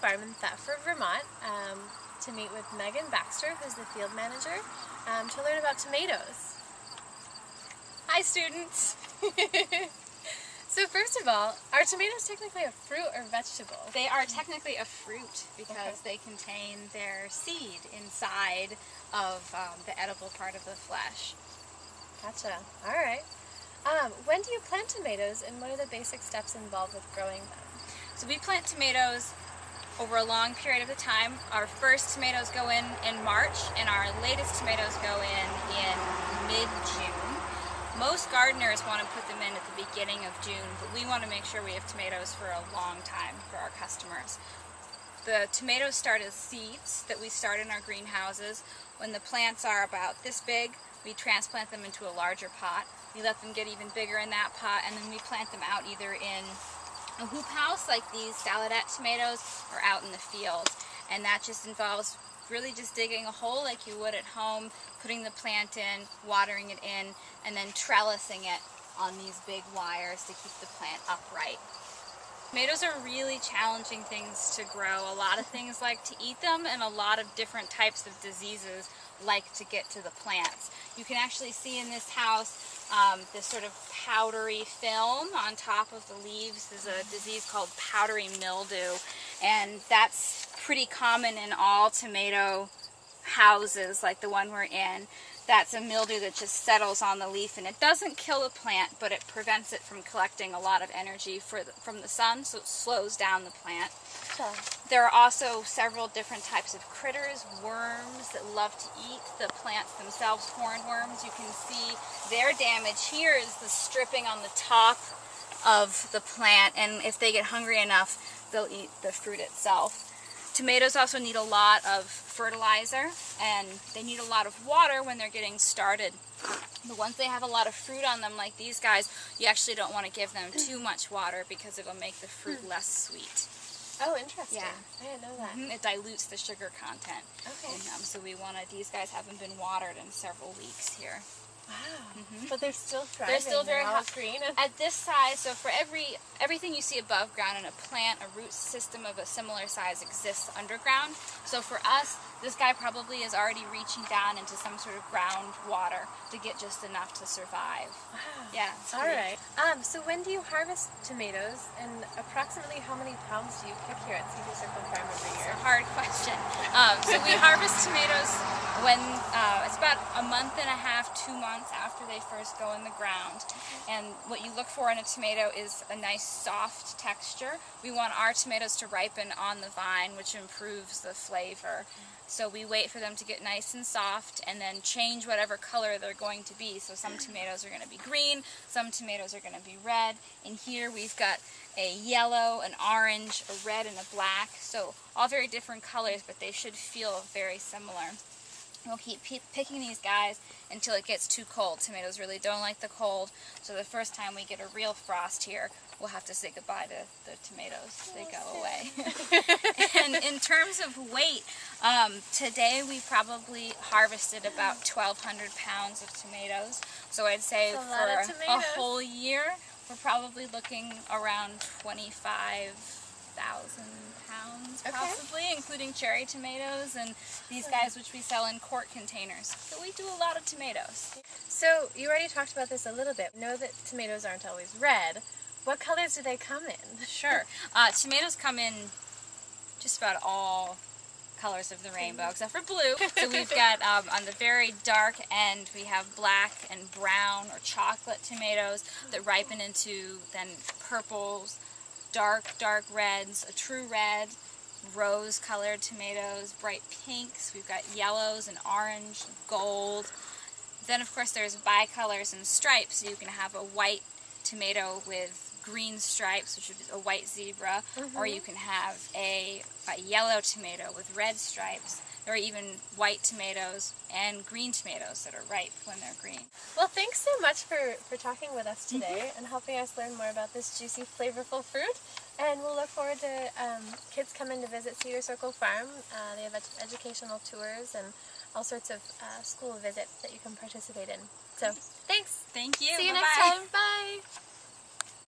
Farm in Thetford, Vermont, to meet with Megan Baxter, who's the field manager, to learn about tomatoes. Hi, students! So first of all, are tomatoes technically a fruit or vegetable? They are technically a fruit because they contain their seed inside of the edible part of the flesh. Gotcha. All right. When do you plant tomatoes, and what are the basic steps involved with growing them? So we plant tomatoes over a long period of time. Our first tomatoes go in March, and our latest tomatoes go in mid-June. Most gardeners want to put them in at the beginning of June, but we want to make sure we have tomatoes for a long time for our customers. The tomatoes start as seeds that we start in our greenhouses. When the plants are about this big, we transplant them into a larger pot. We let them get even bigger in that pot, and then we plant them out either in a hoop house like these saladette tomatoes or out in the field. And that just involves really just digging a hole like you would at home, putting the plant in, watering it in, and then trellising it on these big wires to keep the plant upright. Tomatoes are really challenging things to grow. A lot of things like to eat them, and a lot of different types of diseases like to get to the plants. You can actually see in this house this sort of powdery film on top of the leaves. There's a disease called powdery mildew, and that's pretty common in all tomato houses like the one we're in. That's a mildew that just settles on the leaf, and it doesn't kill the plant, but it prevents it from collecting a lot of energy from the sun, so it slows down the plant. Sure. There are also several different types of critters, worms that love to eat the plants themselves, hornworms. You can see their damage. Here is the stripping on the top of the plant, and if they get hungry enough, they'll eat the fruit itself. Tomatoes also need a lot of fertilizer, and they need a lot of water when they're getting started. But once they have a lot of fruit on them, like these guys, you actually don't want to give them too much water because it'll make the fruit less sweet. Oh, interesting. Yeah. I didn't know that. It dilutes the sugar content. Okay. And, so we want to, these guys haven't been watered in several weeks here. Wow. But they're still thriving. They're still very green. At this size, so for everything you see above ground in a plant, a root system of a similar size exists underground. So for us, this guy probably is already reaching down into some sort of groundwater to get just enough to survive. Wow. Yeah. All right. So when do you harvest tomatoes, and approximately how many pounds do you pick here at Cedar Circle Farm every year? It's a hard question. So we harvest tomatoes when it's about a month and a half, 2 months after they first go in the ground. And what you look for in a tomato is a nice soft texture. We want our tomatoes to ripen on the vine, which improves the flavor. So we wait for them to get nice and soft and then change whatever color they're going to be. So some tomatoes are going to be green, some tomatoes are going to be red. And here we've got a yellow, an orange, a red, and a black. So all very different colors, but they should feel very similar. We'll keep picking these guys until it gets too cold. Tomatoes really don't like the cold, so the first time we get a real frost here, we'll have to say goodbye to the tomatoes. They go away. And in terms of weight, today we probably harvested about 1,200 pounds of tomatoes. So I'd say for a whole year, we're probably looking around 25,000 pounds possibly, including cherry tomatoes and these guys which we sell in quart containers. So we do a lot of tomatoes. So you already talked about this a little bit. Know that tomatoes aren't always red. What colors do they come in? Sure. Tomatoes come in just about all colors of the rainbow except for blue. So we've got on the very dark end we have black and brown or chocolate tomatoes that ripen into then purples, dark reds, a true red, rose-colored tomatoes, bright pinks. We've got yellows and orange, gold. Then, of course, there's bicolors and stripes. So you can have a white tomato with green stripes, which is a white zebra, or you can have a yellow tomato with red stripes. There are even white tomatoes and green tomatoes that are ripe when they're green. Well, thanks so much for talking with us today and helping us learn more about this juicy, flavorful fruit. And we'll look forward to kids coming to visit Cedar Circle Farm. They have educational tours and all sorts of school visits that you can participate in. So, thanks. Thank you. See you Bye-bye. next time.